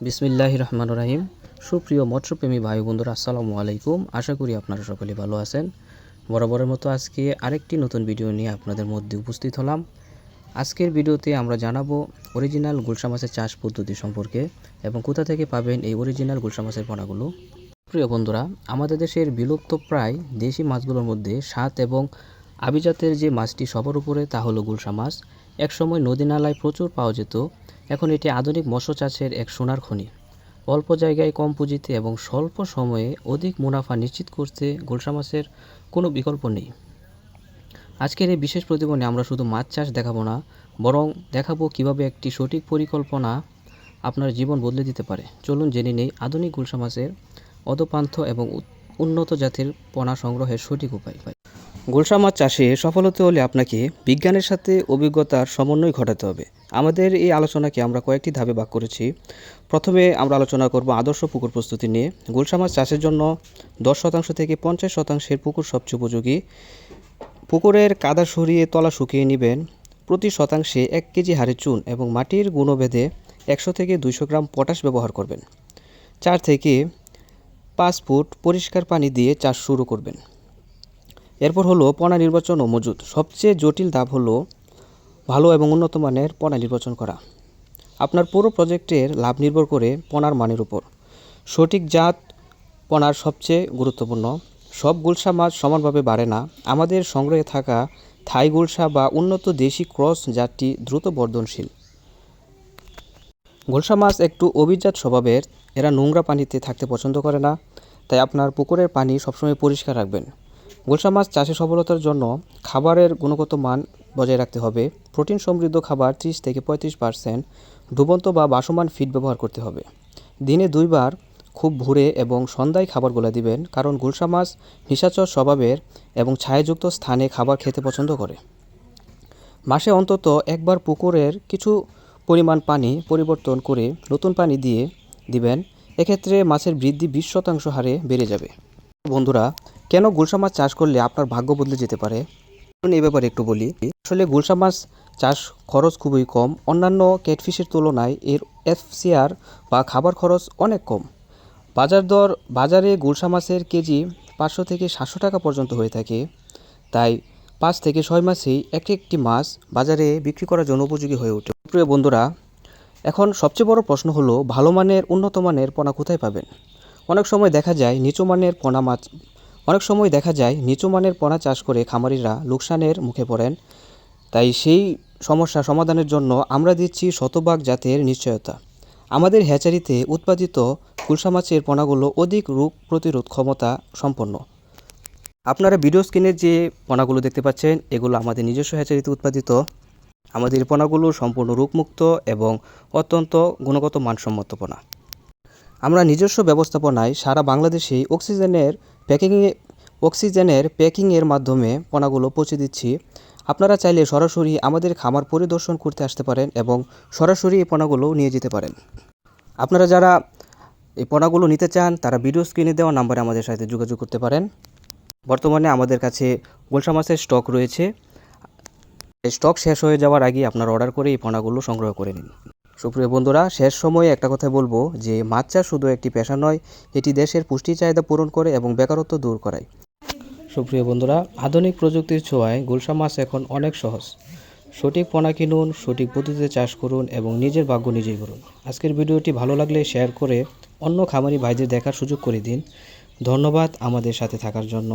বিসমিল্লাহির রহমানির রহিম। সুপ্রিয় মৎস্যপ্রেমী ভাই বন্ধুরা, আসসালামু আলাইকুম। আশা করি আপনারা সকলে ভালো আছেন। বরাবরের মতো আজকে আরেকটি নতুন ভিডিও নিয়ে আপনাদের মধ্যে উপস্থিত হলাম। আজকের ভিডিওতে আমরা জানাবো অরিজিনাল গুলশা মাছের চাষ পদ্ধতি সম্পর্কে এবং কোথা থেকে পাবেন এই অরিজিনাল গুলশা মাছের পোনাগুলো। প্রিয় বন্ধুরা, আমাদের দেশের বিলুপ্ত প্রায় দেশি মাছগুলোর মধ্যে স্বাদ এবং আভিজাতের যে মাছটি সবার উপরে তা হলো গুলশা মাছ। একসময় নদী নালায় প্রচুর পাওয়া যেত, এখন এটি আধুনিক মৎস্য চাষের এক সোনার খনি। অল্প জায়গায় কম পুঁজিতে এবং স্বল্প সময়ে অধিক মুনাফা নিশ্চিত করতে গুলশা মাছের কোনো বিকল্প নেই। আজকের এই বিশেষ প্রতিবেদনে আমরা শুধু মাছ চাষ দেখাবো না, বরং দেখাবো কিভাবে একটি সঠিক পরিকল্পনা আপনার জীবন বদলে দিতে পারে। চলুন জেনে নেই আধুনিক গুলশা মাছের অদপান্থ এবং উন্নত জাতের পোনা সংগ্রহের সঠিক উপায়। গুলশা মাছ চাষে সফল হতে হলে আপনাকে বিজ্ঞানের সাথে অভিজ্ঞতার সমন্বয় ঘটাতে হবে। আমাদের এই আলোচনাকে আমরা কয়েকটি ধাপে ভাগ করেছি। প্রথমে আমরা আলোচনা করব আদর্শ পুকুর প্রস্তুতি নিয়ে। গুলশা মাছ চাষের জন্য 10% থেকে 50% পুকুর সবচেয়ে উপযোগী। পুকুরের কাদা সরিয়ে তলা শুকিয়ে নেবেন। প্রতি শতাংশে 1 কেজি হারে চুন এবং মাটির গুণভেদে 100 থেকে 200 গ্রাম পটাশ ব্যবহার করবেন। 4 থেকে 5 ফুট পরিষ্কার পানি দিয়ে চাষ শুরু করবেন। এরপর হলো পোনা নির্বাচন ও মজুত। সবচেয়ে জটিল ধাপ হলো ভালো এবং উন্নত মানের পোনা নির্বাচন করা। আপনার পুরো প্রজেক্টের লাভ নির্ভর করে পোনার মানের উপর। সঠিক জাত পোনার সবচেয়ে গুরুত্বপূর্ণ। সব গুলশা মাছ সমানভাবে বাড়ে না। আমাদের সংগ্রহে থাকা থাই গুলশা বা উন্নত দেশি ক্রস জাতটি দ্রুত বর্ধনশীল। গুলশা মাছ একটু অভিজাত স্বভাবের। এরা নোংরা পানিতে থাকতে পছন্দ করে না, তাই আপনার পুকুরের পানি সবসময় পরিষ্কার রাখবেন। গুলশা মাছ চাষে সফলতার জন্য খাবারের গুণগত মান বজায় রাখতে হবে। প্রোটিন সমৃদ্ধ খাবার 30 থেকে 35%, ডুবন্ত বা বাসমান ফিড ব্যবহার করতে হবে। দিনে 2 বার খুব ভোরে এবং সন্ধ্যায় খাবারগুলো দিবেন, কারণ গুলশা মাছ নিশাচর স্বভাবের এবং ছায়াযুক্ত স্থানে খাবার খেতে পছন্দ করে। মাসে অন্তত একবার পুকুরের কিছু পরিমাণ পানি পরিবর্তন করে নতুন পানি দিয়ে দিবেন। এক্ষেত্রে মাছের বৃদ্ধি 20% হারে বেড়ে যাবে। বন্ধুরা, কেন গুলশা মাছ চাষ করলে আপনার ভাগ্য বদলে যেতে পারে, এই ব্যাপারে একটু বলি। আসলে গুলশা মাছ চাষ খরচ খুবই কম। অন্যান্য ক্যাটফিশের তুলনায় এর এফসিআর বা খাবার খরচ অনেক কম। বাজারে গুলশা মাছের কেজি 500 থেকে 700 টাকা পর্যন্ত হয়ে থাকে। তাই 5 থেকে 6 মাসেই একটি মাছ বাজারে বিক্রি করার জন্য উপযোগী হয়ে ওঠে। প্রিয় বন্ধুরা, এখন সবচেয়ে বড় প্রশ্ন হলো ভালো মানের উন্নত মানের পোনা কোথায় পাবেন। অনেক সময় দেখা যায় নিচু মানের পোনা চাষ করে খামারিরা লোকসানের মুখে পড়েন। তাই সেই সমস্যা সমাধানের জন্য আমরা দিচ্ছি শতভাগ জাতের নিশ্চয়তা। আমাদের হ্যাচারিতে উৎপাদিত গুলশা মাছের পোনাগুলো অধিক রোগ প্রতিরোধ ক্ষমতা সম্পন্ন। আপনারা ভিডিও স্ক্রিনে যে পোনাগুলো দেখতে পাচ্ছেন, এগুলো আমাদের নিজস্ব হ্যাচারিতে উৎপাদিত। আমাদের পোনাগুলো সম্পূর্ণ রোগমুক্ত এবং অত্যন্ত গুণগত মানসম্মত পোনা। আমরা নিজস্ব ব্যবস্থাপনায় সারা বাংলাদেশে অক্সিজেনের প্যাকিংয়ের মাধ্যমে পোনাগুলো পৌঁছে দিচ্ছি। আপনারা চাইলে সরাসরি আমাদের খামার পরিদর্শন করতে আসতে পারেন এবং সরাসরি এই পোনাগুলো নিয়ে যেতে পারেন। আপনারা যারা এই পোনাগুলো নিতে চান, তারা ভিডিও স্ক্রিনে দেওয়া নাম্বারে আমাদের সাথে যোগাযোগ করতে পারেন। বর্তমানে আমাদের কাছে গুলশা মাছের স্টক রয়েছে। স্টক শেষ হয়ে যাওয়ার আগে আপনারা অর্ডার করে এই পোনাগুলো সংগ্রহ করে নিন। সুপ্রিয় বন্ধুরা, শেষ সময়ে একটা কথা বলবো যে মাছ চাষ শুধু একটি পেশা নয়, এটি দেশের পুষ্টি চাহিদা পূরণ করে এবং বেকারত্ব দূর করায়। সুপ্রিয় বন্ধুরা, আধুনিক প্রযুক্তির ছোঁয়ায় গুলশা মাছ এখন অনেক সহজ। সঠিক পোনা কিনুন, সঠিক পদ্ধতিতে চাষ করুন এবং নিজের ভাগ্য নিজেই করুন। আজকের ভিডিওটি ভালো লাগলে শেয়ার করে অন্য খামারি ভাইদের দেখার সুযোগ করে দিন। ধন্যবাদ আমাদের সাথে থাকার জন্য।